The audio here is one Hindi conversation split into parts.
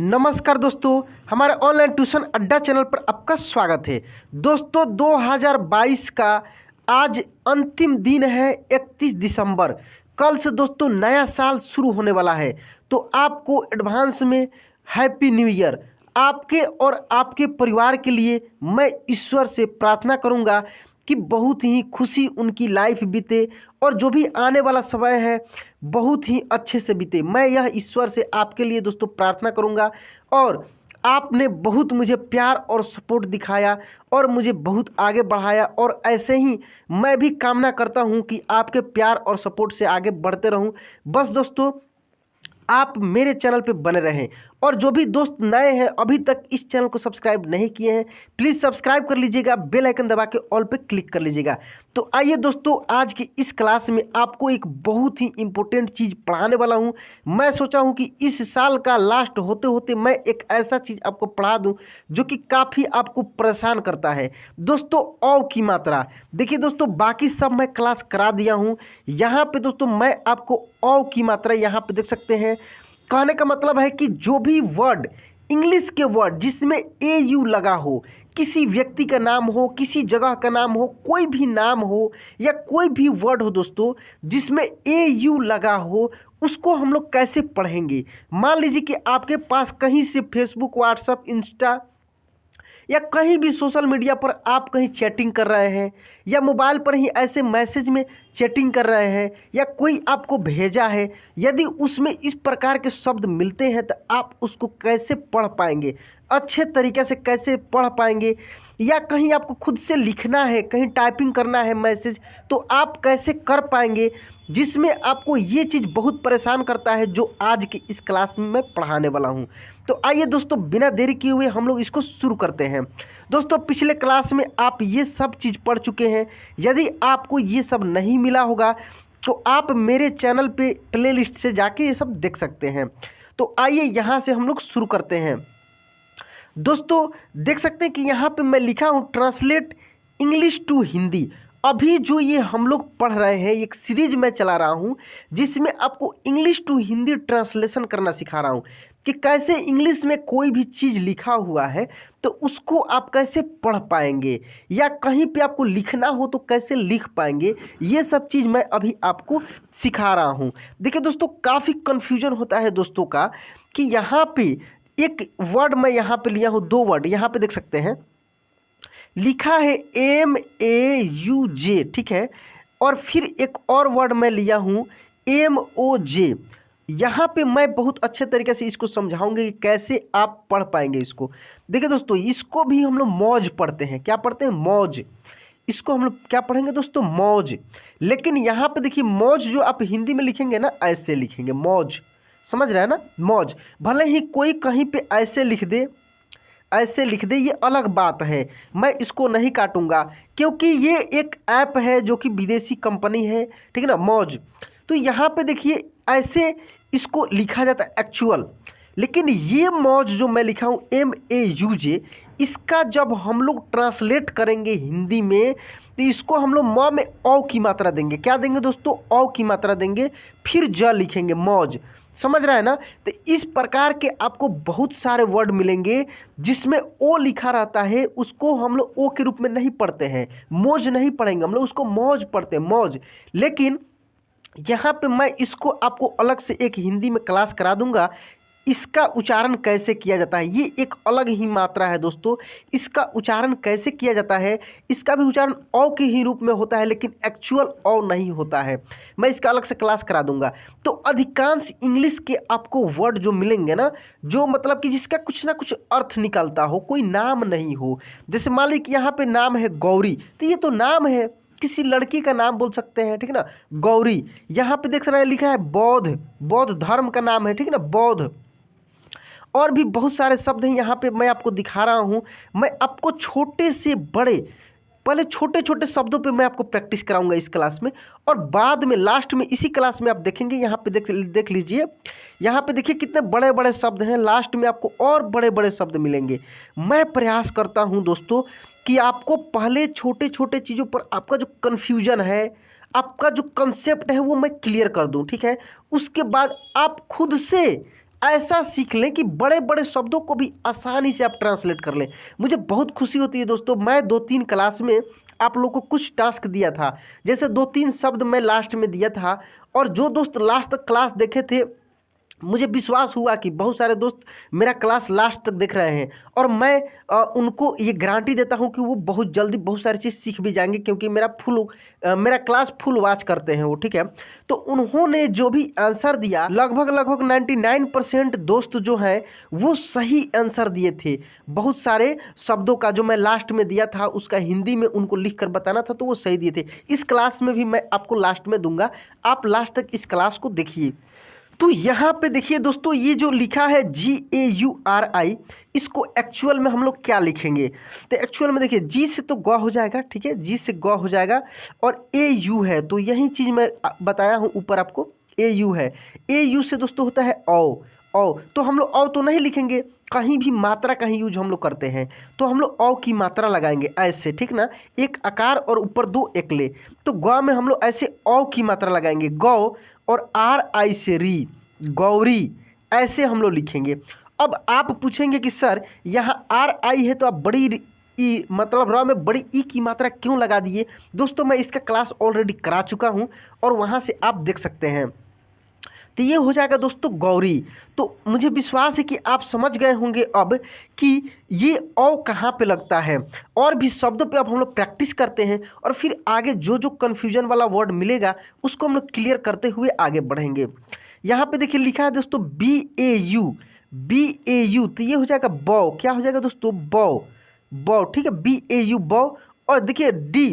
नमस्कार दोस्तों, हमारे ऑनलाइन ट्यूशन अड्डा चैनल पर आपका स्वागत है। दोस्तों 2022 का आज अंतिम दिन है 31 दिसंबर। कल से दोस्तों नया साल शुरू होने वाला है, तो आपको एडवांस में हैप्पी न्यू ईयर। आपके और आपके परिवार के लिए मैं ईश्वर से प्रार्थना करूंगा कि बहुत ही खुशी उनकी लाइफ बीते और जो भी आने वाला समय है बहुत ही अच्छे से बीते। मैं यह ईश्वर से आपके लिए दोस्तों प्रार्थना करूंगा। और आपने बहुत मुझे प्यार और सपोर्ट दिखाया और मुझे बहुत आगे बढ़ाया, और ऐसे ही मैं भी कामना करता हूं कि आपके प्यार और सपोर्ट से आगे बढ़ते रहूं। बस दोस्तों आप मेरे चैनल पे बने रहें, और जो भी दोस्त नए हैं अभी तक इस चैनल को सब्सक्राइब नहीं किए हैं प्लीज़ सब्सक्राइब कर लीजिएगा, बेल आइकन दबा के ऑल पे क्लिक कर लीजिएगा। तो आइए दोस्तों, आज की इस क्लास में आपको एक बहुत ही इम्पोर्टेंट चीज़ पढ़ाने वाला हूं। मैं सोचा हूं कि इस साल का लास्ट होते होते मैं एक ऐसा चीज़ आपको पढ़ा दूं जो कि काफ़ी आपको परेशान करता है। दोस्तों औ की मात्रा, देखिए दोस्तों बाकी सब मैं क्लास करा दिया हूँ। यहाँ पे दोस्तों मैं आपको औ की मात्रा यहाँ पे देख सकते हैं। कहने का मतलब है कि जो भी वर्ड, इंग्लिश के वर्ड जिसमें ए यू लगा हो, किसी व्यक्ति का नाम हो, किसी जगह का नाम हो, कोई भी नाम हो या कोई भी वर्ड हो दोस्तों जिसमें ए यू लगा हो, उसको हम लोग कैसे पढ़ेंगे। मान लीजिए कि आपके पास कहीं से फेसबुक, व्हाट्सएप, इंस्टा या कहीं भी सोशल मीडिया पर आप कहीं चैटिंग कर रहे हैं, या मोबाइल पर ही ऐसे मैसेज में चैटिंग कर रहे हैं, या कोई आपको भेजा है, यदि उसमें इस प्रकार के शब्द मिलते हैं तो आप उसको कैसे पढ़ पाएंगे, अच्छे तरीके से कैसे पढ़ पाएंगे। या कहीं आपको खुद से लिखना है, कहीं टाइपिंग करना है मैसेज, तो आप कैसे कर पाएंगे, जिसमें आपको ये चीज़ बहुत परेशान करता है जो आज की इस क्लास में मैं पढ़ाने वाला हूँ। तो आइए दोस्तों बिना देरी किए हुए हम लोग इसको शुरू करते हैं। दोस्तों पिछले क्लास में आप ये सब चीज़ पढ़ चुके हैं। यदि आपको ये सब नहीं मिला होगा तो आप मेरे चैनल पे प्लेलिस्ट से जाके ये सब देख सकते हैं। तो आइए यहाँ से हम लोग शुरू करते हैं। दोस्तों देख सकते हैं कि यहाँ पे मैं लिखा हूँ ट्रांसलेट इंग्लिश टू हिंदी। अभी जो ये हम लोग पढ़ रहे हैं एक सीरीज मैं चला रहा हूँ जिसमें आपको इंग्लिश टू हिंदी ट्रांसलेशन करना सिखा रहा हूँ कि कैसे इंग्लिश में कोई भी चीज़ लिखा हुआ है तो उसको आप कैसे पढ़ पाएंगे, या कहीं पे आपको लिखना हो तो कैसे लिख पाएंगे। ये सब चीज़ मैं अभी आपको सिखा रहा हूँ। देखिए दोस्तों काफ़ी कन्फ्यूजन होता है दोस्तों का कि यहाँ पे एक वर्ड मैं यहाँ पे लिया हूँ, दो वर्ड यहाँ पे देख सकते हैं लिखा है MAUJ, ठीक है, और फिर एक और वर्ड मैं लिया हूँ MOJ। यहाँ पे मैं बहुत अच्छे तरीके से इसको समझाऊंगे कि कैसे आप पढ़ पाएंगे इसको। देखिए दोस्तों इसको भी हम लोग मौज पढ़ते हैं। क्या पढ़ते हैं? मौज। इसको हम लोग क्या पढ़ेंगे दोस्तों? मौज। लेकिन यहाँ पे देखिए मौज जो आप हिंदी में लिखेंगे ना, ऐसे लिखेंगे मौज। समझ रहे हैं ना? मौज। भले ही कोई कहीं पे ऐसे लिख दे, ऐसे लिख दे, ये अलग बात है, मैं इसको नहीं काटूंगा क्योंकि ये एक ऐप है जो कि विदेशी कंपनी है, ठीक है ना, मौज। तो यहाँ पे देखिए ऐसे इसको लिखा जाता है एक्चुअल। लेकिन ये मौज जो मैं लिखा हूँ MAUJ, इसका जब हम लोग ट्रांसलेट करेंगे हिंदी में तो इसको हम लोग म में औ की मात्रा देंगे। क्या देंगे दोस्तों? औ की मात्रा देंगे, फिर ज लिखेंगे, मौज। समझ रहा है ना? तो इस प्रकार के आपको बहुत सारे वर्ड मिलेंगे जिसमें ओ लिखा रहता है, उसको हम लोग ओ के रूप में नहीं पढ़ते हैं, मौज नहीं पढ़ेंगे हम लोग, उसको मौज पढ़ते हैं, मौज। लेकिन यहाँ पे मैं इसको आपको अलग से एक हिंदी में क्लास करा दूंगा, इसका उच्चारण कैसे किया जाता है। ये एक अलग ही मात्रा है दोस्तों, इसका उच्चारण कैसे किया जाता है। इसका भी उच्चारण औ के ही रूप में होता है लेकिन एक्चुअल औ नहीं होता है। मैं इसका अलग से क्लास करा दूंगा। तो अधिकांश इंग्लिश के आपको वर्ड जो मिलेंगे ना, जो मतलब कि जिसका कुछ ना कुछ अर्थ निकलता हो, कोई नाम नहीं हो। जैसे मान लीजिए कि यहाँ पे नाम है गौरी, तो ये तो नाम है, किसी लड़की का नाम बोल सकते हैं, ठीक है ना, गौरी। यहाँ पे देख रहे हैं लिखा है बौद्ध, बौद्ध धर्म का नाम है, ठीक है ना, बौद्ध। और भी बहुत सारे शब्द हैं यहाँ पे मैं आपको दिखा रहा हूँ। मैं आपको छोटे से बड़े, पहले छोटे छोटे शब्दों पे मैं आपको प्रैक्टिस कराऊंगा इस क्लास में, और बाद में लास्ट में इसी क्लास में आप देखेंगे। यहाँ पे देख लीजिए, यहाँ पे देखिए कितने बड़े बड़े शब्द हैं, लास्ट में आपको और बड़े बड़े शब्द मिलेंगे। मैं प्रयास करता हूँ दोस्तों कि आपको पहले छोटे छोटे चीज़ों पर आपका जो कन्फ्यूजन है, आपका जो कंसेप्ट है वो मैं क्लियर कर दूँ, ठीक है। उसके बाद आप खुद से ऐसा सीख लें कि बड़े बड़े शब्दों को भी आसानी से आप ट्रांसलेट कर लें। मुझे बहुत खुशी होती है दोस्तों, मैं 2-3 क्लास में आप लोग को कुछ टास्क दिया था, जैसे 2-3 शब्द मैं लास्ट में दिया था, और जो दोस्त लास्ट तक क्लास देखे थे, मुझे विश्वास हुआ कि बहुत सारे दोस्त मेरा क्लास लास्ट तक देख रहे हैं, और मैं उनको ये गारंटी देता हूं कि वो बहुत जल्दी बहुत सारी चीज़ सीख भी जाएंगे, क्योंकि मेरा क्लास फुल वॉच करते हैं वो, ठीक है। तो उन्होंने जो भी आंसर दिया, लगभग 99% दोस्त जो हैं वो सही आंसर दिए थे। बहुत सारे शब्दों का जो मैं लास्ट में दिया था उसका हिंदी में उनको लिख कर बताना था, तो वो सही दिए थे। इस क्लास में भी मैं आपको लास्ट में दूंगा, आप लास्ट तक इस क्लास को देखिए। तो यहाँ पे देखिए दोस्तों, ये जो लिखा है GAURI, इसको एक्चुअल में हम लोग क्या लिखेंगे? तो एक्चुअल में देखिए, जी से तो गौ हो जाएगा, ठीक है, जी से गौ हो जाएगा, और AU है, तो यही चीज़ मैं बताया हूँ ऊपर आपको, AU है। AU से दोस्तों होता है औ, तो हम लोग औ तो नहीं लिखेंगे, कहीं भी मात्रा का ही यूज हम लोग करते हैं, तो हम लोग औ की मात्रा लगाएंगे ऐसे, ठीक ना, एक आकार और ऊपर 2 एकले। तो गौ में हम लोग ऐसे औ की मात्रा लगाएंगे, गौ, और RI से री, गौरी, ऐसे हम लोग लिखेंगे। अब आप पूछेंगे कि सर यहाँ RI है तो आप बड़ी ई, मतलब र में बड़ी ई की मात्रा क्यों लगा दिए? दोस्तों मैं इसका क्लास ऑलरेडी करा चुका हूँ, और वहाँ से आप देख सकते हैं। तो ये हो जाएगा दोस्तों गौरी। तो मुझे विश्वास है कि आप समझ गए होंगे अब कि ये औ कहाँ पे लगता है, और भी शब्दों पे अब हम लोग प्रैक्टिस करते हैं, और फिर आगे जो जो कन्फ्यूजन वाला वर्ड मिलेगा उसको हम लोग क्लियर करते हुए आगे बढ़ेंगे। यहाँ पे देखिए लिखा है दोस्तों BAU, तो ये हो जाएगा बौ, क्या हो जाएगा दोस्तों? बौ, ठीक है, BAU बौ। और देखिए डी,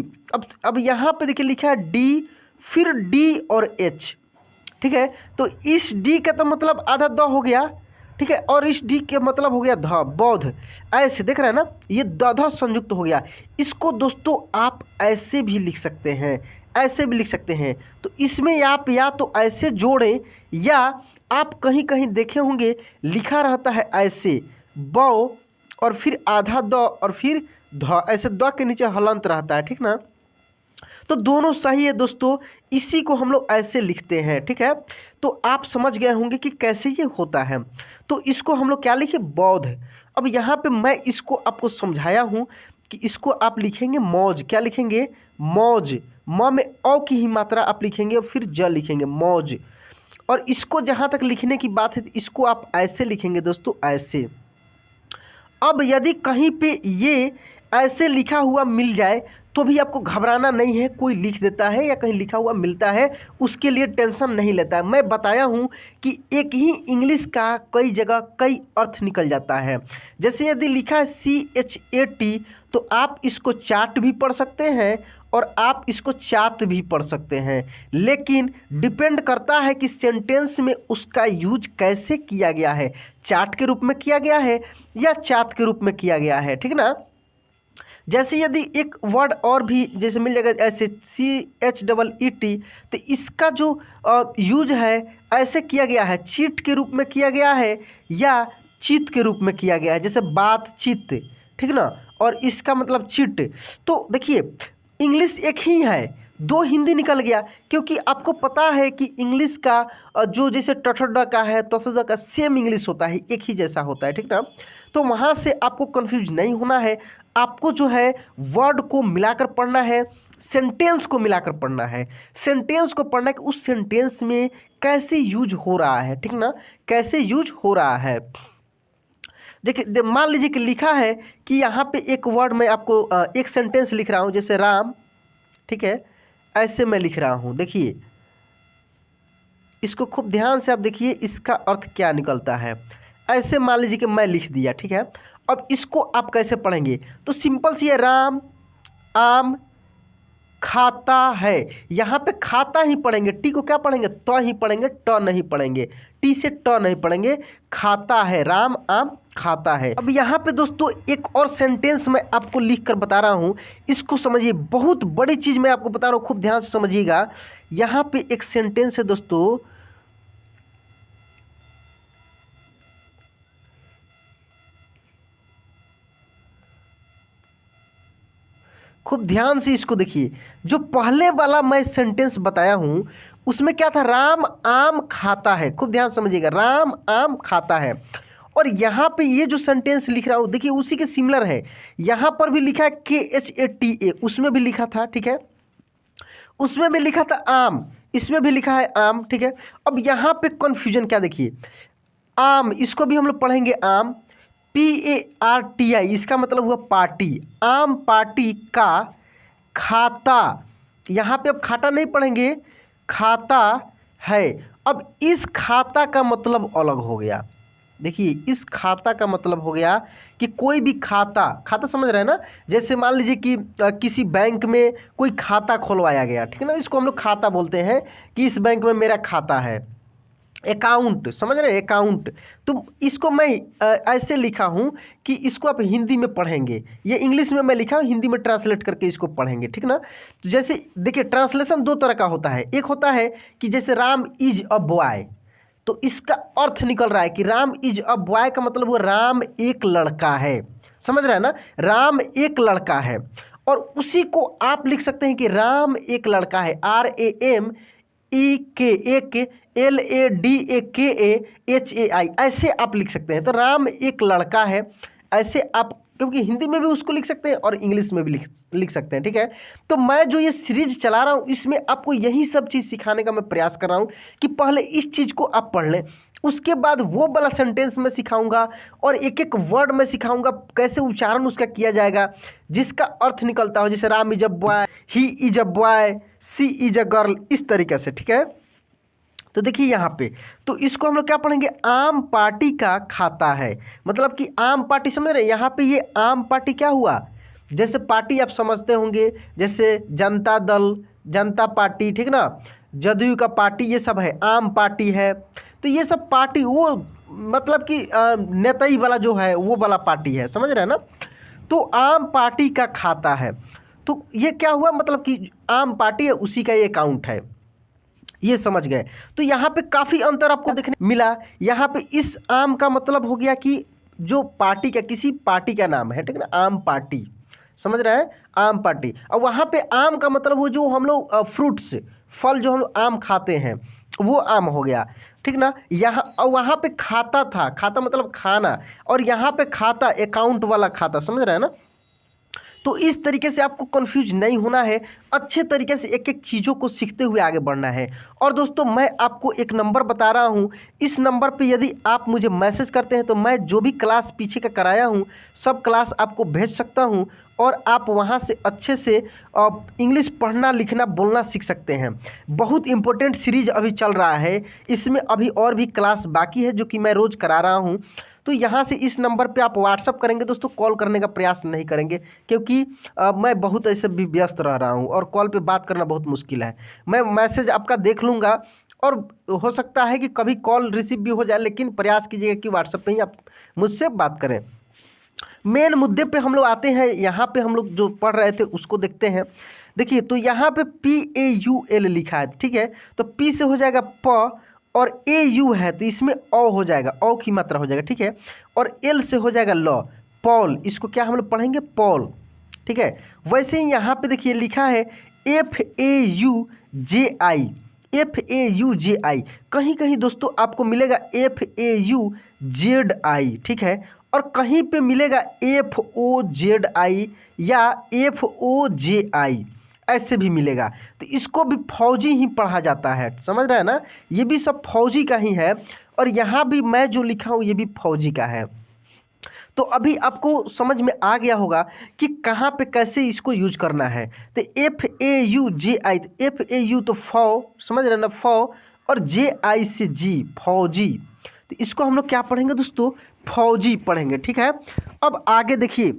अब यहाँ पे देखिए लिखा है डी, फिर डी और H, ठीक है, तो इस डी का तो मतलब आधा द हो गया, ठीक है, और इस डी के मतलब हो गया ध, बौद्ध, ऐसे देख रहे हैं ना, ये द संयुक्त हो गया। इसको दोस्तों आप ऐसे भी लिख सकते हैं, ऐसे भी लिख सकते हैं। तो इसमें आप या तो ऐसे जोड़ें, या आप कहीं कहीं देखे होंगे लिखा रहता है ऐसे बौ, और फिर आधा द, और फिर ध, ऐसे द के नीचे हलंत रहता है, ठीक ना। तो दोनों सही है दोस्तों, इसी को हम लोग ऐसे लिखते हैं, ठीक है। तो आप समझ गए होंगे कि कैसे ये होता है। तो इसको हम लोग क्या लिखे? बौद्ध। अब यहाँ पे मैं इसको आपको समझाया हूँ कि इसको आप लिखेंगे मौज, क्या लिखेंगे? मौज, म में औ की ही मात्रा आप लिखेंगे, और फिर ज लिखेंगे, मौज। और इसको जहाँ तक लिखने की बात है तो इसको आप ऐसे लिखेंगे दोस्तों, ऐसे। अब यदि कहीं पे ये ऐसे लिखा हुआ मिल जाए तो भी आपको घबराना नहीं है, कोई लिख देता है या कहीं लिखा हुआ मिलता है उसके लिए टेंशन नहीं लेता है। मैं बताया हूँ कि एक ही इंग्लिश का कई जगह कई अर्थ निकल जाता है। जैसे यदि लिखा है CHAT, तो आप इसको चाट भी पढ़ सकते हैं और आप इसको चात भी पढ़ सकते हैं, लेकिन डिपेंड करता है कि सेंटेंस में उसका यूज कैसे किया गया है, चाट के रूप में किया गया है या चात के रूप में किया गया है, ठीक ना। जैसे यदि एक वर्ड और भी जैसे मिल जाएगा ऐसे CHEET, तो इसका जो यूज है ऐसे किया गया है, चीट के रूप में किया गया है या चित के रूप में किया गया है, जैसे बातचीत, ठीक ना, और इसका मतलब चिट। तो देखिए इंग्लिश एक ही है, दो हिंदी निकल गया, क्योंकि आपको पता है कि इंग्लिश का जो जैसे टठड का है तसड का सेम इंग्लिश होता है, एक ही जैसा होता है, ठीक ना। तो वहाँ से आपको कंफ्यूज नहीं होना है, आपको जो है वर्ड को मिलाकर पढ़ना है, सेंटेंस को मिलाकर पढ़ना है, सेंटेंस को पढ़ना है कि उस सेंटेंस में कैसे यूज हो रहा है, ठीक ना, कैसे यूज हो रहा है। देखिए मान लीजिए कि लिखा है कि यहाँ पे एक वर्ड में आपको एक सेंटेंस लिख रहा हूँ, जैसे राम, ठीक है, ऐसे मैं लिख रहा हूँ। देखिए इसको खूब ध्यान से आप देखिए, इसका अर्थ क्या निकलता है। ऐसे मान लीजिए कि मैं लिख दिया, ठीक है। अब इसको आप कैसे पढ़ेंगे? तो सिंपल सी है, राम आम खाता है, यहाँ पे खाता ही पढ़ेंगे, टी को क्या पढ़ेंगे? तो ही पढ़ेंगे, ट नहीं पढ़ेंगे, टी से ट नहीं पढ़ेंगे, खाता है, राम आम खाता है। अब यहाँ पे दोस्तों एक और सेंटेंस मैं आपको लिख कर बता रहा हूँ, इसको समझिए, बहुत बड़ी चीज़ मैं आपको बता रहा हूँ, खूब ध्यान से समझिएगा। यहाँ पे एक सेंटेंस है दोस्तों, खूब ध्यान से इसको देखिए। जो पहले वाला मैं सेंटेंस बताया हूँ उसमें क्या था, राम आम खाता है। खूब ध्यान समझिएगा, राम आम खाता है। और यहाँ पे ये जो सेंटेंस लिख रहा हूँ देखिए उसी के सिमिलर है। यहाँ पर भी लिखा है KHATA, उसमें भी लिखा था, ठीक है, उसमें भी लिखा था आम, इसमें भी लिखा है आम, ठीक है। अब यहाँ पे कंफ्यूजन क्या, देखिए आम, इसको भी हम लोग पढ़ेंगे आम, PARTI, इसका मतलब हुआ पार्टी, आम पार्टी का खाता। यहाँ पे अब खाता नहीं पढ़ेंगे, खाता है। अब इस खाता का मतलब अलग हो गया। देखिए इस खाता का मतलब हो गया कि कोई भी खाता, खाता समझ रहे हैं ना, जैसे मान लीजिए कि किसी बैंक में कोई खाता खुलवाया गया, ठीक है ना, इसको हम लोग खाता बोलते हैं कि इस बैंक में मेरा खाता है, अकाउंट, समझ रहे हैं, अकाउंट। तो इसको मैं ऐसे लिखा हूँ कि इसको आप हिंदी में पढ़ेंगे, ये इंग्लिश में मैं लिखा हूँ, हिंदी में ट्रांसलेट करके इसको पढ़ेंगे, ठीक ना। तो जैसे देखिए ट्रांसलेशन दो तरह का होता है, एक होता है कि जैसे राम इज अ बॉय, तो इसका अर्थ निकल रहा है कि राम इज अ बॉय का मतलब वो राम एक लड़का है, समझ रहे हैं ना, राम एक लड़का है। और उसी को आप लिख सकते हैं कि राम एक लड़का है, RAMEK, एक LADAKAHAI, ऐसे आप लिख सकते हैं। तो राम एक लड़का है, ऐसे आप, क्योंकि हिंदी में भी उसको लिख सकते हैं और इंग्लिश में भी लिख सकते हैं, ठीक है। तो मैं जो ये सीरीज चला रहा हूँ इसमें आपको यही सब चीज़ सिखाने का मैं प्रयास कर रहा हूँ कि पहले इस चीज़ को आप पढ़ लें, उसके बाद वो वाला सेंटेंस मैं सिखाऊंगा और एक एक वर्ड में सिखाऊंगा कैसे उच्चारण उसका किया जाएगा जिसका अर्थ निकलता हो, जैसे Ram is a boy, he is a boy, she is a girl, इस तरीके से, ठीक है। तो देखिए यहाँ पे, तो इसको हम लोग क्या पढ़ेंगे, आम पार्टी का खाता है, मतलब कि आम पार्टी, समझ रहे हैं। यहाँ पे ये आम पार्टी क्या हुआ, जैसे पार्टी आप समझते होंगे, जैसे जनता दल, जनता पार्टी, ठीक ना, जदयू का पार्टी, ये सब है, आम पार्टी है। तो ये सब पार्टी वो मतलब कि नेताई वाला जो है वो वाला पार्टी है, समझ रहे हैं ना। तो आम पार्टी का खाता है, तो ये क्या हुआ, मतलब कि आम पार्टी है उसी का ये अकाउंट है, ये समझ गए। तो यहाँ पे काफ़ी अंतर आपको देखने मिला। यहाँ पे इस आम का मतलब हो गया कि जो पार्टी का, किसी पार्टी का नाम है, ठीक है ना, आम पार्टी, समझ रहे हैं, आम पार्टी। और वहाँ पे आम का मतलब वो जो हम लोग फ्रूट्स, फल जो हम लोग आम खाते हैं वो आम हो गया, ठीक ना। यहाँ और वहाँ पे खाता था, खाता मतलब खाना, और यहाँ पे खाता अकाउंट वाला खाता, समझ रहे हैं ना। तो इस तरीके से आपको कंफ्यूज नहीं होना है, अच्छे तरीके से एक एक चीज़ों को सीखते हुए आगे बढ़ना है। और दोस्तों मैं आपको एक नंबर बता रहा हूँ, इस नंबर पे यदि आप मुझे मैसेज करते हैं तो मैं जो भी क्लास पीछे का कराया हूँ सब क्लास आपको भेज सकता हूँ और आप वहाँ से अच्छे से इंग्लिश पढ़ना लिखना बोलना सीख सकते हैं। बहुत इंपॉर्टेंट सीरीज अभी चल रहा है, इसमें अभी और भी क्लास बाकी है जो कि मैं रोज़ करा रहा हूँ। तो यहाँ से इस नंबर पे आप व्हाट्सअप करेंगे दोस्तों, कॉल करने का प्रयास नहीं करेंगे, क्योंकि मैं बहुत ऐसे भी व्यस्त रह रहा हूँ और कॉल पे बात करना बहुत मुश्किल है। मैं मैसेज आपका देख लूँगा और हो सकता है कि कभी कॉल रिसीव भी हो जाए, लेकिन प्रयास कीजिएगा कि व्हाट्सएप पे ही आप मुझसे बात करें। मेन मुद्दे पे हम लोग आते हैं, यहाँ पे हम लोग जो पढ़ रहे थे उसको देखते हैं। देखिए तो यहाँ पे PAUL लिखा है, ठीक है, तो P से हो जाएगा प और AU है तो इसमें औ हो जाएगा, औ की मात्रा हो जाएगा, ठीक है, और L से हो जाएगा ल, पॉल, इसको क्या हम लोग पढ़ेंगे, पॉल, ठीक है। वैसे ही यहाँ पे देखिए लिखा है FAUJI, FAUJI, कहीं कहीं दोस्तों आपको मिलेगा FAUZI, ठीक है, और कहीं पे मिलेगा FOZI या FOJI, ऐसे भी मिलेगा। तो इसको भी फौजी ही पढ़ा जाता है, समझ रहे हैं ना, ये भी सब फौजी का ही है, और यहाँ भी मैं जो लिखा हूँ ये भी फौजी का है। तो अभी आपको समझ में आ गया होगा कि कहाँ पे कैसे इसको यूज करना है। तो FAUJI, FAU तो फौ, समझ रहे हैं ना, फौ, और JI से जी, फौजी। तो इसको हम लोग क्या पढ़ेंगे दोस्तों, फौजी पढ़ेंगे, ठीक है। अब आगे देखिए,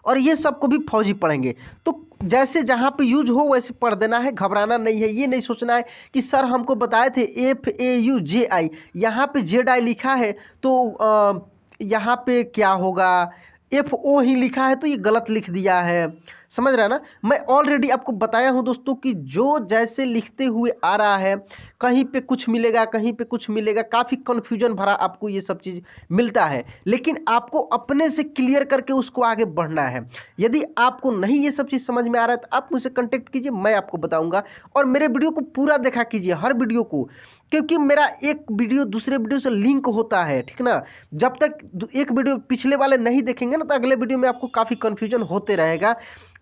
और ये सबको भी फौजी पढ़ेंगे। तो जैसे जहाँ पे यूज हो वैसे पढ़ देना है, घबराना नहीं है, ये नहीं सोचना है कि सर हमको बताए थे FAUJI, यहाँ पे ZI लिखा है तो यहाँ पे क्या होगा, FO ही लिखा है तो ये गलत लिख दिया है, समझ रहा है ना। मैं ऑलरेडी आपको बताया हूं दोस्तों कि जो जैसे लिखते हुए आ रहा है, कहीं पे कुछ मिलेगा, कहीं पे कुछ मिलेगा, काफ़ी कन्फ्यूजन भरा आपको ये सब चीज़ मिलता है, लेकिन आपको अपने से क्लियर करके उसको आगे बढ़ना है। यदि आपको नहीं ये सब चीज़ समझ में आ रहा है तो आप मुझसे कॉन्टेक्ट कीजिए, मैं आपको बताऊँगा। और मेरे वीडियो को पूरा देखा कीजिए, हर वीडियो को, क्योंकि मेरा एक वीडियो दूसरे वीडियो से लिंक होता है, ठीक ना। जब तक एक वीडियो पिछले वाले नहीं देखेंगे ना, तो अगले वीडियो में आपको काफ़ी कन्फ्यूजन होते रहेगा।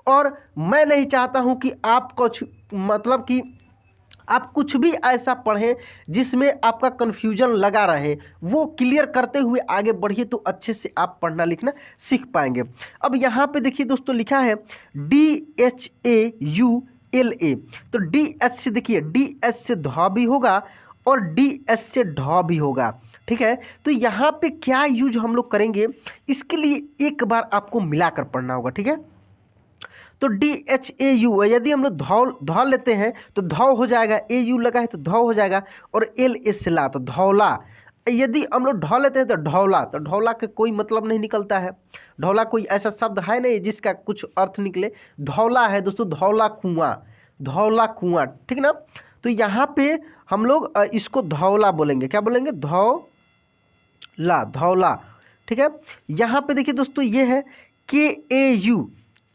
और मैं नहीं चाहता हूं कि आप कुछ मतलब कि आप कुछ भी ऐसा पढ़ें जिसमें आपका कन्फ्यूजन लगा रहे, वो क्लियर करते हुए आगे बढ़िए, तो अच्छे से आप पढ़ना लिखना सीख पाएंगे। अब यहाँ पे देखिए दोस्तों, लिखा है DHAULA, तो DH से देखिए, DH से ध भी होगा और DS से ढ भी होगा, ठीक है। तो यहाँ पे क्या यूज हम लोग करेंगे, इसके लिए एक बार आपको मिलाकर पढ़ना होगा, ठीक है। तो DHAU, यदि हम लोग ध लेते हैं तो ध हो जाएगा, AU लगा है तो ध हो जाएगा, और LA से ला तो धौला। यदि हम लोग ढ लेते हैं तो ढौला, तो ढौला का कोई मतलब नहीं निकलता है। ढौला कोई ऐसा शब्द है नहीं जिसका कुछ अर्थ निकले। धौला है दोस्तों, धौला कुआं, धौला कुआं, ठीक ना। तो यहाँ पे हम लोग इसको धौला बोलेंगे, क्या बोलेंगे, धौला, धौला, ठीक है। यहाँ पे देखिए दोस्तों, ये है KAU,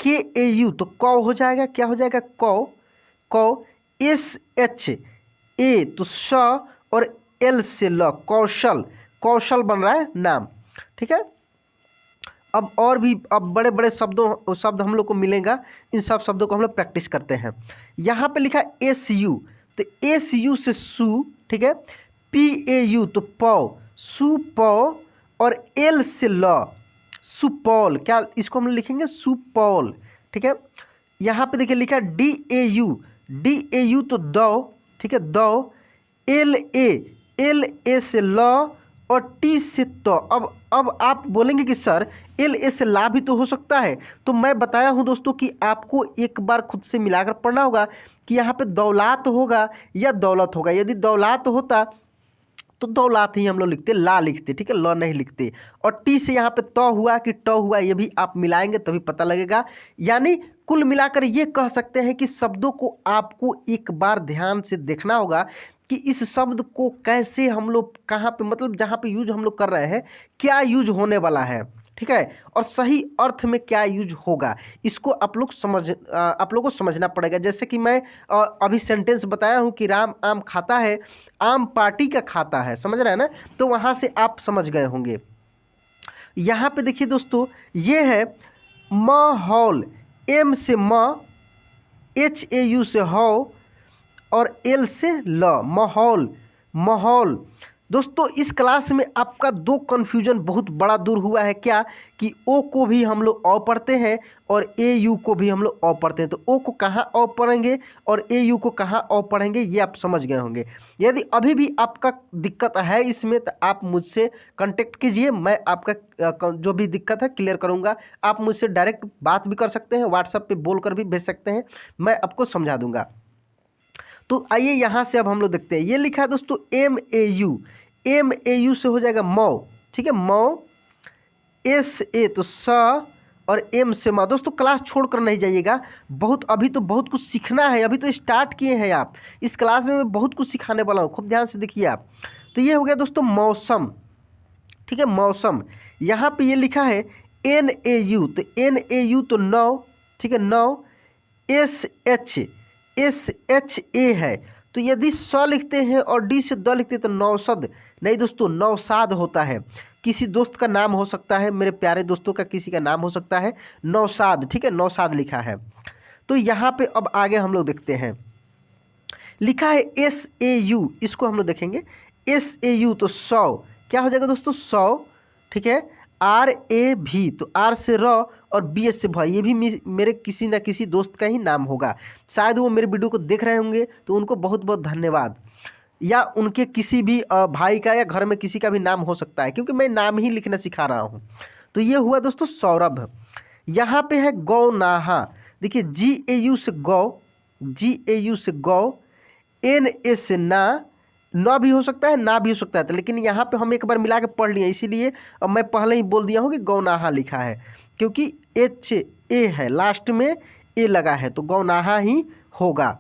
KAU, तो कौ हो जाएगा, क्या हो जाएगा, कौ, कौ। SHA तो स, और L से ल, कौशल, कौशल बन रहा है नाम, ठीक है। अब और भी अब बड़े बड़े शब्द हम लोग को मिलेगा, इन सब शब्दों को हम लोग प्रैक्टिस करते हैं। यहाँ पे लिखा है SU, तो SU से सु, ठीक है। PAU तो पौ, सुपौ, और L से ल, सुपौल, क्या इसको हम लिखेंगे, सुपौल, ठीक है। यहाँ पे देखिए लिखा है DAU, DAU तो दौ, ठीक है, दौ। LA, LA से ल, और T से तो। अब आप बोलेंगे कि सर LA से ला भी तो हो सकता है, तो मैं बताया हूँ दोस्तों कि आपको एक बार खुद से मिलाकर पढ़ना होगा कि यहाँ पे दौलात होगा या दौलत होगा। यदि दौलात होता तो दौलात ही हम लोग लिखते, ला लिखते, ठीक है, ल नहीं लिखते। और टी से यहाँ पे त हुआ कि ट हुआ, ये भी आप मिलाएंगे तभी पता लगेगा। यानी कुल मिलाकर ये कह सकते हैं कि शब्दों को आपको एक बार ध्यान से देखना होगा कि इस शब्द को कैसे हम लोग कहाँ पे, मतलब जहाँ पे यूज हम लोग कर रहे हैं, क्या यूज होने वाला है, ठीक है, और सही अर्थ में क्या यूज होगा, इसको आप लोगों को समझना पड़ेगा। जैसे कि मैं अभी सेंटेंस बताया हूँ कि राम आम खाता है, आम पार्टी का खाता है, समझ रहे हैं ना, तो वहाँ से आप समझ गए होंगे। यहाँ पे देखिए दोस्तों, ये है माहौल, M से म, HAU से हौ, और L से ल, माहौल, माहौल। दोस्तों इस क्लास में आपका दो कन्फ्यूजन बहुत बड़ा दूर हुआ है, क्या कि ओ को भी हम लोग औ पढ़ते हैं और AU को भी हम लोग औ पढ़ते हैं, तो ओ को कहाँ औ पढ़ेंगे और AU को कहाँ औ पढ़ेंगे, ये आप समझ गए होंगे। यदि अभी भी आपका दिक्कत है इसमें तो आप मुझसे कांटेक्ट कीजिए, मैं आपका जो भी दिक्कत है क्लियर करूँगा। आप मुझसे डायरेक्ट बात भी कर सकते हैं, व्हाट्सएप पे बोल कर भी भेज सकते हैं, मैं आपको समझा दूँगा। तो आइए यहाँ से अब हम लोग देखते हैं, ये लिखा है दोस्तों MAU, MAU से हो जाएगा मौ, ठीक है, मौ। SA तो स, और M से म। दोस्तों क्लास छोड़कर नहीं जाइएगा, अभी तो बहुत कुछ सीखना है, अभी तो स्टार्ट किए हैं आप। इस क्लास में मैं बहुत कुछ सिखाने वाला हूँ, खूब ध्यान से देखिए आप। तो ये हो गया दोस्तों मौसम, ठीक है, मौसम। यहाँ पे ये लिखा है NAU, तो NAU तो नौ, ठीक है, नौ। SHA है, तो यदि स लिखते हैं और D से द लिखते हैं तो नौसद नहीं दोस्तों, नौसाद होता है। किसी दोस्त का नाम हो सकता है, मेरे प्यारे दोस्तों का किसी का नाम हो सकता है नौसाद, ठीक है, नौसाद लिखा है। तो यहाँ पे अब आगे हम लोग देखते हैं, लिखा है SAU, इसको हम लोग देखेंगे। SAU तो 100, क्या हो जाएगा दोस्तों, 100, ठीक है। RAV तो R से र और BS से भ, ये भी मेरे किसी न किसी दोस्त का ही नाम होगा, शायद वो मेरे वीडियो को देख रहे होंगे, तो उनको बहुत बहुत धन्यवाद। या उनके किसी भी भाई का या घर में किसी का भी नाम हो सकता है, क्योंकि मैं नाम ही लिखना सिखा रहा हूँ। तो ये हुआ दोस्तों सौरभ। यहाँ पे है गौनाहा, देखिए GAU से गौ, GAU से गौ। NA से ना, ना भी हो सकता है, ना भी हो सकता है, तो लेकिन यहाँ पे हम एक बार मिला के पढ़ लिए, इसीलिए अब मैं पहले ही बोल दिया हूँ कि गौनाहा लिखा है, क्योंकि HA है लास्ट में, ए लगा है तो गौनाहा ही होगा।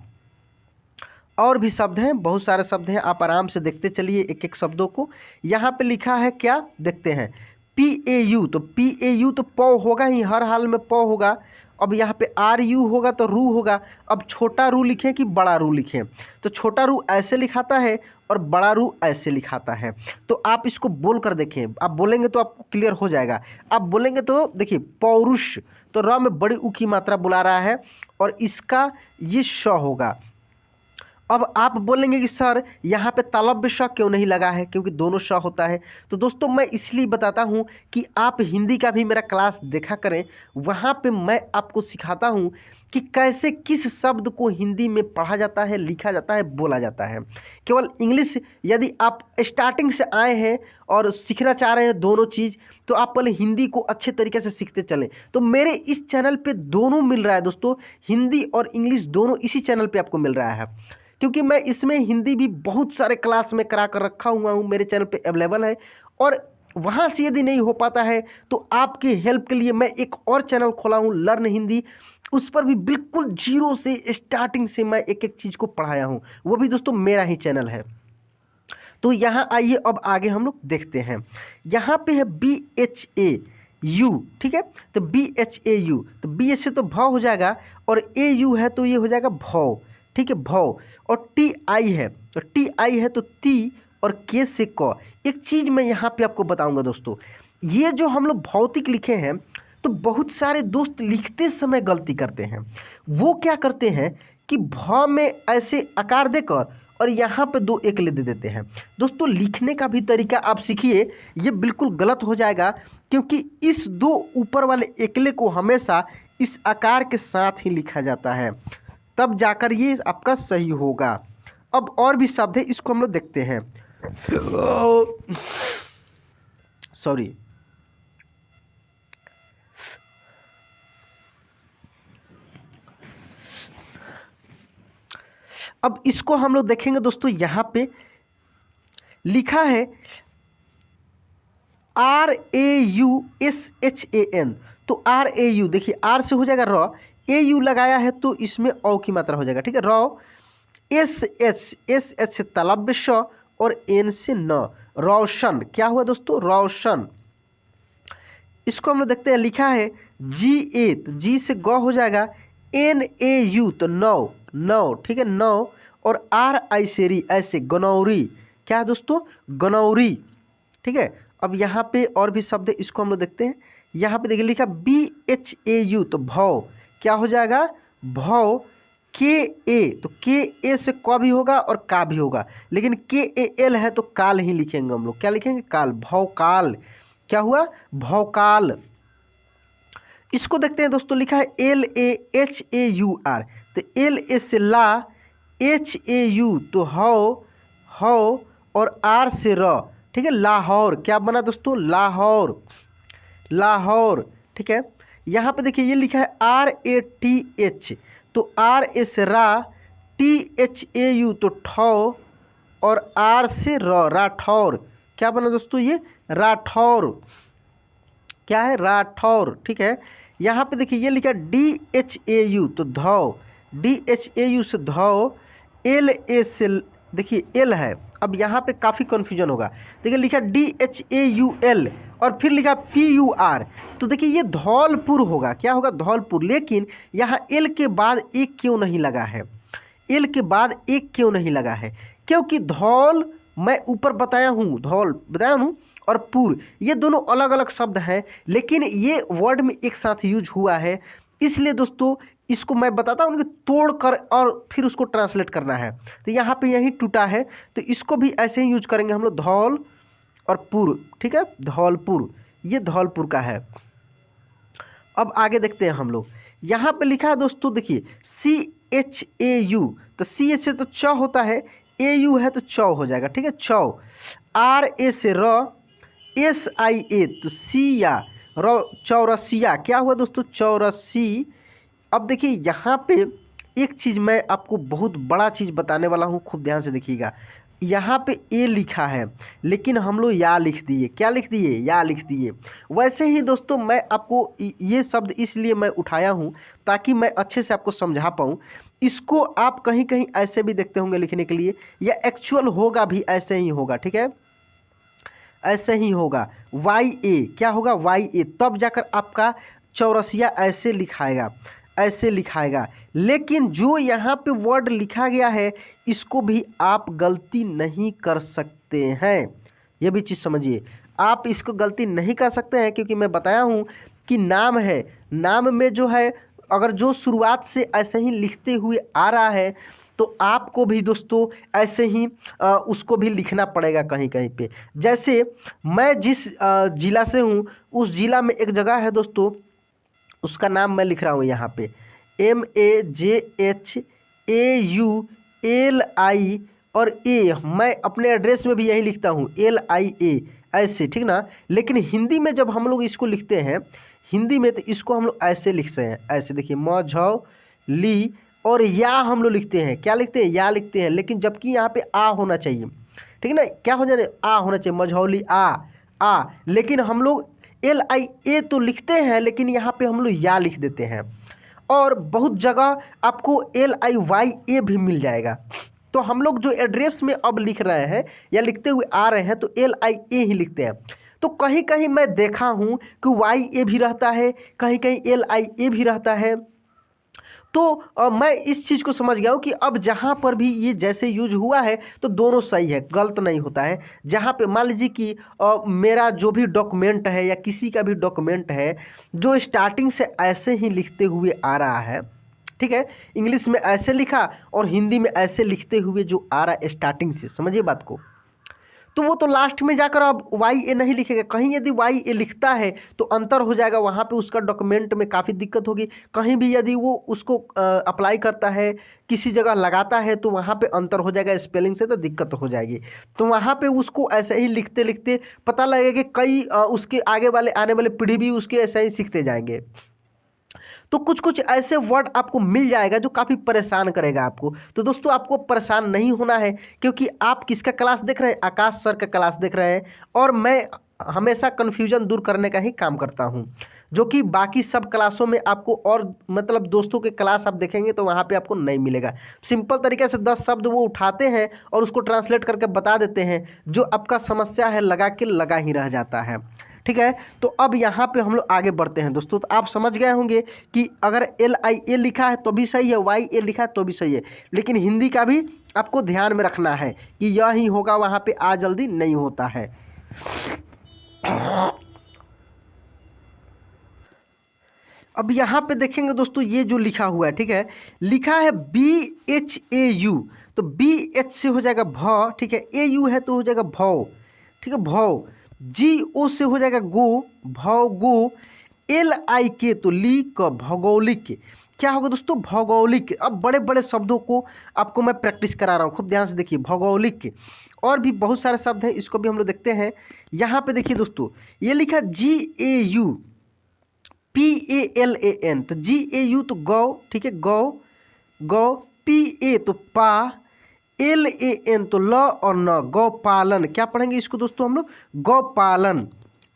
और भी शब्द हैं, बहुत सारे शब्द हैं, आप आराम से देखते चलिए एक एक शब्दों को। यहाँ पे लिखा है क्या, देखते हैं। PAU, तो PAU तो प होगा ही, हर हाल में प होगा। अब यहाँ पे RU होगा तो रू होगा। अब छोटा रू लिखें कि बड़ा रू लिखें, तो छोटा रू ऐसे लिखाता है और बड़ा रू ऐसे लिखाता है। तो आप इसको बोल कर देखें, आप बोलेंगे तो आपको क्लियर हो जाएगा। आप बोलेंगे तो देखिए पौरुष, तो र में बड़ी ऊ की मात्रा बुला रहा है और इसका ये श होगा। अब आप बोलेंगे कि सर यहाँ पे तालव्य श क्यों नहीं लगा है, क्योंकि दोनों श होता है। तो दोस्तों मैं इसलिए बताता हूँ कि आप हिंदी का भी मेरा क्लास देखा करें, वहाँ पे मैं आपको सिखाता हूँ कि कैसे किस शब्द को हिंदी में पढ़ा जाता है, लिखा जाता है, बोला जाता है। केवल इंग्लिश यदि आप स्टार्टिंग से आए हैं और सीखना चाह रहे हैं दोनों चीज़, तो आप पहले हिंदी को अच्छे तरीके से सीखते चलें। तो मेरे इस चैनल पे दोनों मिल रहा है दोस्तों, हिंदी और इंग्लिश दोनों इसी चैनल पे आपको मिल रहा है, क्योंकि मैं इसमें हिंदी भी बहुत सारे क्लास में करा कर रखा हुआ हूँ, मेरे चैनल पे अवेलेबल है। और वहाँ से यदि नहीं हो पाता है तो आपके हेल्प के लिए मैं एक और चैनल खोला हूँ, लर्न हिंदी। उस पर भी बिल्कुल जीरो से स्टार्टिंग से मैं एक एक चीज़ को पढ़ाया हूँ, वो भी दोस्तों मेरा ही चैनल है। तो यहाँ आइए अब आगे हम लोग देखते हैं। यहाँ पे है BHAU, ठीक है। तो BHAU, तो B से तो भ हो जाएगा और AU है तो ये हो जाएगा भौ, ठीक है, भौ। और TI है तो TI है तो ती और के से क। एक चीज़ मैं यहाँ पे आपको बताऊंगा दोस्तों, ये जो हम लोग भौतिक लिखे हैं तो बहुत सारे दोस्त लिखते समय गलती करते हैं। वो क्या करते हैं कि भ में ऐसे आकार देकर और यहाँ पे 2 एकले दे देते हैं। दोस्तों लिखने का भी तरीका आप सीखिए, ये बिल्कुल गलत हो जाएगा, क्योंकि इस 2 ऊपर वाले एकले को हमेशा इस आकार के साथ ही लिखा जाता है, तब जाकर ये आपका सही होगा। अब और भी शब्द है, इसको हम लोग देखते हैं। सॉरी, अब इसको हम लोग देखेंगे दोस्तों। यहाँ पे लिखा है RAUSHAN, तो RAU देखिए R से हो जाएगा र, AU लगाया है तो इसमें औ की मात्रा हो जाएगा, ठीक है, रौ। SH से तालव्य श और N से न, रोशन। क्या हुआ दोस्तों, रोशन। इसको हम लोग देखते हैं, लिखा है GA, तो G से ग हो जाएगा, NAU तो नौ, नौ, ठीक है, नौ। और RI से री, ऐसे गनौरी। क्या है दोस्तों, गनौरी, ठीक है। अब यहाँ पे और भी शब्द है, इसको हम लोग देखते हैं। यहाँ पे देखिए लिखा BHAU, तो भौ। क्या हो जाएगा, भौ। KA, तो KA से क भी होगा और का भी होगा, लेकिन KAL है तो काल ही लिखेंगे हम लोग। क्या लिखेंगे, काल, भौकाल। क्या हुआ, भौकाल। इसको देखते हैं दोस्तों, लिखा है LAHAUR, तो LA से ला, HAU तो हौ, हौ, और R से र, ठीक है, लाहौर। क्या बना दोस्तों, लाहौर, लाहौर, ठीक है। यहाँ पे देखिए ये लिखा है RATH, तो R से रा, THAU तो ठौ, और R से र, राठौर। क्या बना दोस्तों, ये राठौर। क्या है, राठौर, ठीक है। यहाँ पे देखिए ये लिखा DHAU, तो धौ, DHAU से धौ। LA से देखिए L है, अब यहाँ पे काफ़ी कन्फ्यूजन होगा। देखिए लिखा DHAUL और फिर लिखा PUR, तो देखिए ये धौलपुर होगा। क्या होगा, धौलपुर। लेकिन यहाँ L के बाद एक क्यों नहीं लगा है, L के बाद एक क्यों नहीं लगा है, क्योंकि धौल मैं ऊपर बताया हूँ, धौल बताया हूँ, और पुर ये दोनों अलग अलग शब्द हैं, लेकिन ये वर्ड में एक साथ यूज हुआ है। इसलिए दोस्तों इसको मैं बताता हूँ कि तोड़ कर और फिर उसको ट्रांसलेट करना है, तो यहाँ पे यही टूटा है, तो इसको भी ऐसे ही यूज करेंगे हम लोग, धौल और पुर, ठीक है, धौलपुर। ये धौलपुर का है। अब आगे देखते हैं हम लोग। यहाँ पे लिखा है दोस्तों, देखिए CHAU, तो C से तो च होता है, AU है तो चौ हो जाएगा, ठीक है, चौ। RA से र, SIA तो सिया, र, चौरसिया। क्या हुआ दोस्तों, चौरसी। अब देखिए यहाँ पे एक चीज़ मैं आपको बहुत बड़ा चीज़ बताने वाला हूँ, खूब ध्यान से देखिएगा। यहाँ पे ए लिखा है लेकिन हम लोग या लिख दिए। क्या लिख दिए? या लिख दिए। वैसे ही दोस्तों मैं आपको ये शब्द इसलिए मैं उठाया हूँ ताकि मैं अच्छे से आपको समझा पाऊँ। इसको आप कहीं कहीं ऐसे भी देखते होंगे लिखने के लिए, या एक्चुअल होगा भी ऐसे ही होगा, ठीक है, ऐसे ही होगा। वाई ए क्या होगा? वाई ए, तब जाकर आपका चौरसिया ऐसे लिखाएगा, ऐसे लिखाएगा। लेकिन जो यहाँ पे वर्ड लिखा गया है इसको भी आप गलती नहीं कर सकते हैं, ये भी चीज़ समझिए। आप इसको गलती नहीं कर सकते हैं क्योंकि मैं बताया हूँ कि नाम है, नाम में जो है अगर जो शुरुआत से ऐसे ही लिखते हुए आ रहा है तो आपको भी दोस्तों ऐसे ही उसको भी लिखना पड़ेगा कहीं कहीं पे। जैसे मैं जिस ज़िला से हूँ उस ज़िला में एक जगह है दोस्तों, उसका नाम मैं लिख रहा हूँ यहाँ पे MAJHAULI और ए, मैं अपने एड्रेस में भी यही लिखता हूँ LIA ऐसे, ठीक ना। लेकिन हिंदी में जब हम लोग इसको लिखते हैं, हिंदी में तो इसको हम लोग ऐसे लिखते हैं, ऐसे देखिए मझौली, और या हम लोग लिखते हैं, क्या लिखते हैं? या लिखते हैं। लेकिन जबकि यहाँ पे आ होना चाहिए, ठीक है ना, क्या हो जाए? आ होना चाहिए, मझौली आ। लेकिन हम लोग LIA तो लिखते हैं लेकिन यहाँ पे हम लोग या लिख देते हैं। और बहुत जगह आपको LIYA भी मिल जाएगा। तो हम लोग जो एड्रेस में अब लिख रहे हैं या लिखते हुए आ रहे हैं तो LIA ही लिखते हैं। तो कहीं कहीं मैं देखा हूँ कि YA भी रहता है, कहीं कहीं LIA भी रहता है। तो मैं इस चीज़ को समझ गया हूँ कि अब जहाँ पर भी ये जैसे यूज हुआ है तो दोनों सही है, गलत नहीं होता है। जहाँ पे मान लीजिए कि मेरा जो भी डॉक्यूमेंट है या किसी का भी डॉक्यूमेंट है जो स्टार्टिंग से ऐसे ही लिखते हुए आ रहा है, ठीक है, इंग्लिश में ऐसे लिखा और हिंदी में ऐसे लिखते हुए जो आ रहा है स्टार्टिंग से, समझिए बात को, तो वो तो लास्ट में जाकर अब YA नहीं लिखेगा। कहीं यदि YA लिखता है तो अंतर हो जाएगा, वहाँ पे उसका डॉक्यूमेंट में काफ़ी दिक्कत होगी। कहीं भी यदि वो उसको अप्लाई करता है, किसी जगह लगाता है तो वहाँ पे अंतर हो जाएगा स्पेलिंग से, तो दिक्कत हो जाएगी। तो वहाँ पे उसको ऐसे ही लिखते लिखते पता लगेगा कि कई उसके आगे वाले आने वाले पीढ़ी भी उसके ऐसे ही सीखते जाएंगे। तो कुछ कुछ ऐसे वर्ड आपको मिल जाएगा जो काफ़ी परेशान करेगा आपको। तो दोस्तों आपको परेशान नहीं होना है क्योंकि आप किसका क्लास देख रहे हैं? आकाश सर का क्लास देख रहे हैं। और मैं हमेशा कन्फ्यूजन दूर करने का ही काम करता हूं, जो कि बाकी सब क्लासों में आपको, और मतलब दोस्तों के क्लास आप देखेंगे तो वहाँ पे आपको नहीं मिलेगा। सिंपल तरीके से 10 शब्द वो उठाते हैं और उसको ट्रांसलेट करके बता देते हैं, जो आपका समस्या है लगा के लगा ही रह जाता है, ठीक है। तो अब यहाँ पे हम लोग आगे बढ़ते हैं दोस्तों। तो आप समझ गए होंगे कि अगर LIA लिखा है तो भी सही है, YA लिखा है तो भी सही है, लेकिन हिंदी का भी आपको ध्यान में रखना है कि यह ही होगा, वहाँ पे आ जल्दी नहीं होता है। अब यहाँ पे देखेंगे दोस्तों, ये जो लिखा हुआ है, ठीक है, लिखा है BHAU, तो BH से हो जाएगा भ, ठीक है, AU है तो हो जाएगा भौ, ठीक है, भौ। GO से हो जाएगा गो, भौगो। LIK तो ली क, भौगोलिक। क्या होगा दोस्तों? भौगोलिक। अब बड़े बड़े शब्दों को आपको मैं प्रैक्टिस करा रहा हूँ, खूब ध्यान से देखिए। भौगोलिक, और भी बहुत सारे शब्द हैं, इसको भी हम लोग देखते हैं। यहाँ पे देखिए दोस्तों, ये लिखा GAU PALAN, तो GAU तो गौ, ठीक है, गौ गौ। PA तो पा, LAN तो ल और न, गौपालन। क्या पढ़ेंगे इसको दोस्तों हम लोग? गौपालन,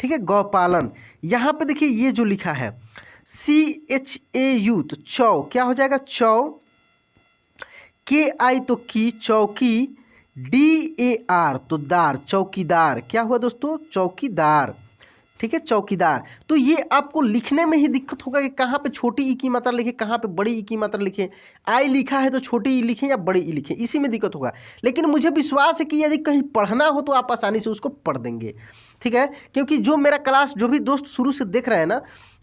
ठीक है, गौपालन। यहाँ पे देखिए ये जो लिखा है CHAU तो चौ, क्या हो जाएगा? चौ। KI तो की, चौकी। DAR तो दार, चौकीदार। क्या हुआ दोस्तों? चौकीदार, ठीक है, चौकीदार। तो ये आपको लिखने में ही दिक्कत होगा कि कहाँ पे छोटी ई की मात्रा लिखे, कहाँ पे बड़ी ई की मात्रा लिखे। आई लिखा है तो छोटी ई लिखें या बड़ी ई लिखें, इसी में दिक्कत होगा। लेकिन मुझे विश्वास है कि यदि कहीं पढ़ना हो तो आप आसानी से उसको पढ़ देंगे, ठीक है। क्योंकि जो मेरा क्लास जो भी दोस्त शुरू से देख रहे हैं ना,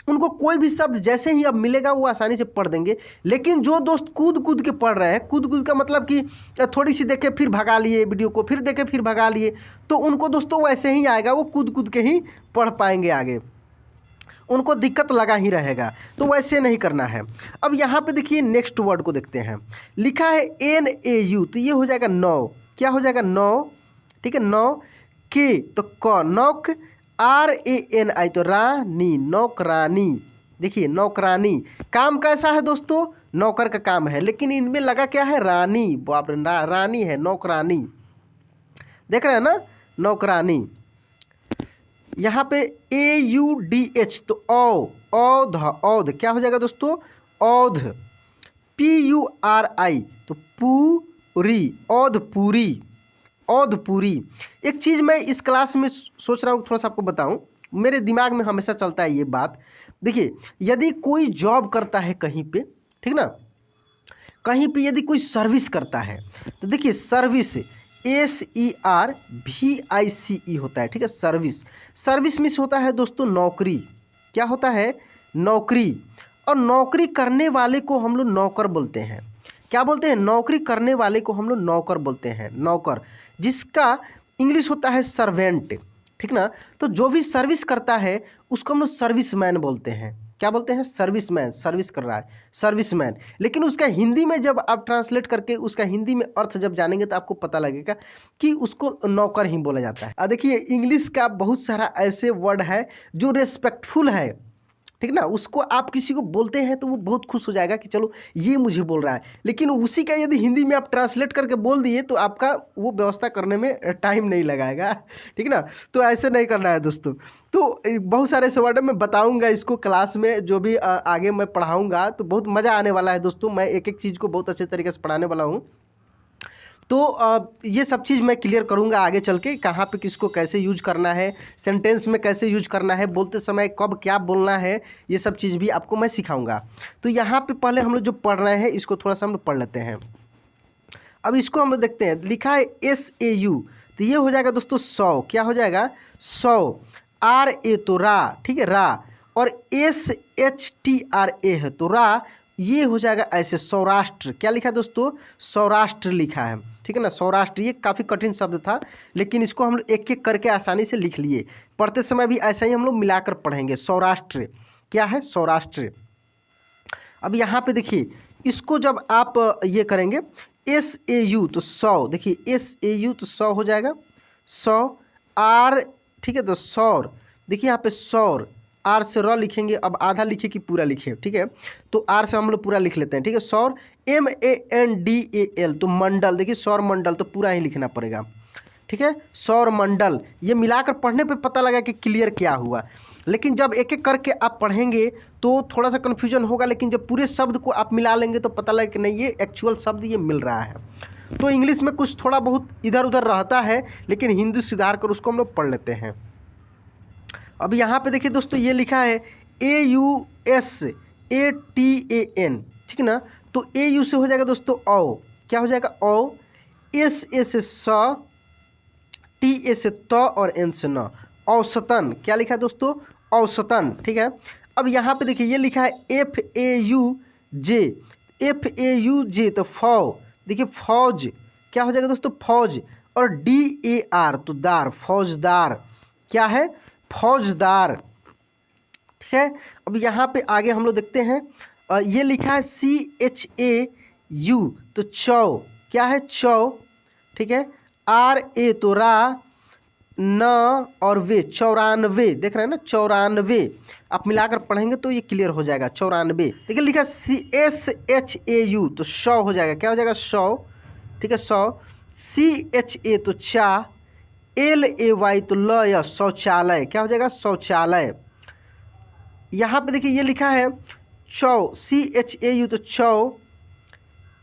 उनको कोई भी शब्द जैसे ही अब मिलेगा वो आसानी से पढ़ देंगे। लेकिन जो दोस्त कूद कूद के पढ़ रहे हैं, कूद कूद का मतलब कि थोड़ी सी देखे फिर भगा लिए वीडियो को, फिर देखे फिर भगा लिए, तो उनको दोस्तों वैसे ही आएगा, वो कूद कूद के ही पढ़ पाएंगे आगे, उनको दिक्कत लगा ही रहेगा। तो वैसे नहीं करना है। अब यहाँ पे देखिए नेक्स्ट वर्ड को देखते हैं। लिखा है NAU, तो ये हो जाएगा नौ। क्या हो जाएगा? नौ, ठीक है, नौ। के तो क, नौक। RANI तो रानी, नौकरानी। देखिए नौकरानी, काम कैसा है दोस्तों? नौकर का काम है, लेकिन इनमें लगा क्या है? रानी। बाप रे, रानी है, नौकरानी। देख रहे हैं ना, नौकरानी। यहाँ पे AUDH तो औध, औध क्या हो जाएगा दोस्तों, औध। PURI तो पूरी, औध पूरी, औध पूरी। एक चीज़ मैं इस क्लास में सोच रहा हूँ थोड़ा सा आपको बताऊँ, मेरे दिमाग में हमेशा चलता है ये बात। देखिए, यदि कोई जॉब करता है कहीं पे, ठीक ना, कहीं पे यदि कोई सर्विस करता है तो देखिए सर्विस SERVICE होता है, ठीक है। सर्विस, सर्विस मीन्स होता है दोस्तों नौकरी। क्या होता है, नौकरी। और नौकरी करने वाले को हम लोग नौकर बोलते हैं। क्या बोलते हैं, नौकरी करने वाले को हम लोग नौकर बोलते हैं, नौकर, जिसका इंग्लिश होता है सर्वेंट, ठीक ना। तो जो भी सर्विस करता है उसको हम लोग सर्विसमैन बोलते हैं। क्या बोलते हैं, सर्विसमैन, सर्विस कर रहा है, सर्विसमैन। लेकिन उसका हिंदी में जब आप ट्रांसलेट करके उसका हिंदी में अर्थ जब जानेंगे तो आपको पता लगेगा कि उसको नौकर ही बोला जाता है। अब देखिए, इंग्लिश का बहुत सारा ऐसे वर्ड है जो रेस्पेक्टफुल है, ठीक ना, उसको आप किसी को बोलते हैं तो वो बहुत खुश हो जाएगा कि चलो ये मुझे बोल रहा है। लेकिन उसी का यदि हिंदी में आप ट्रांसलेट करके बोल दिए तो आपका वो व्यवस्था करने में टाइम नहीं लगाएगा, ठीक ना। तो ऐसे नहीं करना है दोस्तों। तो बहुत सारे ऐसे वर्ड मैं बताऊंगा इसको क्लास में, जो भी आगे मैं पढ़ाऊंगा तो बहुत मज़ा आने वाला है दोस्तों। मैं एक एक चीज़ को बहुत अच्छे तरीके से पढ़ाने वाला हूँ। तो ये सब चीज़ मैं क्लियर करूंगा आगे चल के, कहाँ पे किसको कैसे यूज करना है, सेंटेंस में कैसे यूज करना है, बोलते समय कब क्या बोलना है, ये सब चीज़ भी आपको मैं सिखाऊंगा। तो यहाँ पे पहले हम लोग जो पढ़ रहे हैं इसको थोड़ा सा हम लोग पढ़ लेते हैं। अब इसको हम लोग देखते हैं, लिखा है SAU तो ये हो जाएगा दोस्तों 100। क्या हो जाएगा, 100। RA तो रा, ठीक है, रा। और SHTRA है तो रा, ये हो जाएगा ऐसे सौराष्ट्र। क्या लिखा है दोस्तों, सौराष्ट्र लिखा है, ठीक है ना, सौराष्ट्र। ये काफ़ी कठिन शब्द था लेकिन इसको हम लोग एक एक करके आसानी से लिख लिए। पढ़ते समय भी ऐसा ही हम लोग मिलाकर पढ़ेंगे। सौराष्ट्र क्या है, सौराष्ट्र। अब यहाँ पे देखिए, इसको जब आप ये करेंगे SAU तो 100, देखिए SAU तो 100 हो जाएगा, 100। R, ठीक है, तो सौर, देखिए यहाँ पे सौर, आर से र लिखेंगे। अब आधा लिखे कि पूरा लिखे, ठीक है, तो आर से हम लोग पूरा लिख लेते हैं, ठीक है। सौर, MANDAL तो मंडल, देखिए सौर मंडल तो पूरा ही लिखना पड़ेगा, ठीक है, सौर मंडल। ये मिलाकर पढ़ने पे पता लगा कि क्लियर क्या हुआ। लेकिन जब एक एक करके आप पढ़ेंगे तो थोड़ा सा कन्फ्यूजन होगा, लेकिन जब पूरे शब्द को आप मिला लेंगे तो पता लगे कि नहीं ये एक्चुअल शब्द ये मिल रहा है। तो इंग्लिश में कुछ थोड़ा बहुत इधर उधर रहता है लेकिन हिंदी सुधार कर उसको हम लोग पढ़ लेते हैं। अब यहाँ पे देखिए दोस्तों, ये लिखा है AUSATAN, ठीक है ना। तो AU से हो जाएगा दोस्तों औ, क्या हो जाएगा, औ। SA से स, TA से त और N से न, औसतन। क्या लिखा है दोस्तों, औसतन, ठीक है। अब यहाँ पे देखिए, ये लिखा है FAUJ तो फौ, देखिए फौज। क्या हो जाएगा दोस्तों, फौज। और DAR तो दार, फौजदार। क्या है, फौजदार, ठीक है। अब यहाँ पे आगे हम लोग देखते हैं, ये लिखा है CHAU तो चौ, क्या है, चौ, ठीक है। RA तो रा, न और वे, 94, देख रहे हैं ना, 94। आप मिलाकर पढ़ेंगे तो ये क्लियर हो जाएगा, 94। देखिए लिखा SHAU तो 100 हो जाएगा, क्या हो जाएगा, 100, ठीक है, 100। CHA तो चा, LAY तो ल, शौचालय। क्या हो जाएगा, शौचालय। यहाँ पे देखिए, ये लिखा है चौ, CHAU तो चौ,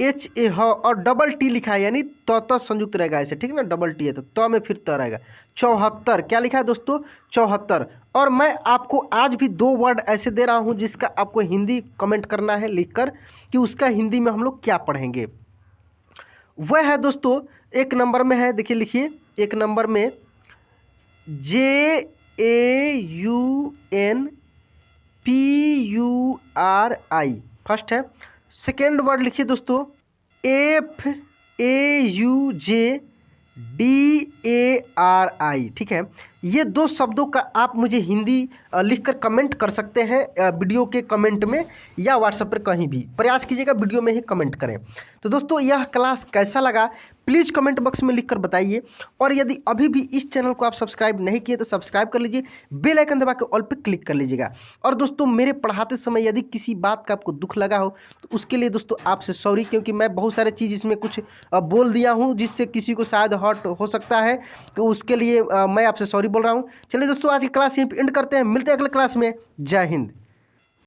HA ह और डबल T लिखा है, यानी त संयुक्त रहेगा ऐसे, ठीक है ना, डबल T है तो त में फिर त रहेगा, 74। क्या लिखा है दोस्तों, 74। और मैं आपको आज भी 2 वर्ड ऐसे दे रहा हूँ जिसका आपको हिंदी कमेंट करना है लिखकर कि उसका हिंदी में हम लोग क्या पढ़ेंगे। वह है दोस्तों, एक नंबर में है, देखिए लिखिए, एक नंबर में JAUNPURI फर्स्ट है। सेकेंड वर्ड लिखिए दोस्तों FAUJDARI, ठीक है। ये दो शब्दों का आप मुझे हिंदी लिखकर कमेंट कर सकते हैं वीडियो के कमेंट में या व्हाट्सएप पर कहीं भी। प्रयास कीजिएगा वीडियो में ही कमेंट करें। तो दोस्तों यह क्लास कैसा लगा प्लीज़ कमेंट बॉक्स में लिखकर बताइए। और यदि अभी भी इस चैनल को आप सब्सक्राइब नहीं किए तो सब्सक्राइब कर लीजिए, बेल आइकन दबा के ऑल पे क्लिक कर लीजिएगा। और दोस्तों मेरे पढ़ाते समय यदि किसी बात का आपको दुख लगा हो तो उसके लिए दोस्तों आपसे सॉरी, क्योंकि मैं बहुत सारे चीज़ इसमें कुछ बोल दिया हूँ जिससे किसी को शायद हर्ट हो सकता है, तो उसके लिए मैं आपसे सॉरी बोल रहा हूँ। चलिए दोस्तों आज की क्लास यहीं पे एंड करते हैं, मिलते हैं अगले क्लास में। जय हिंद।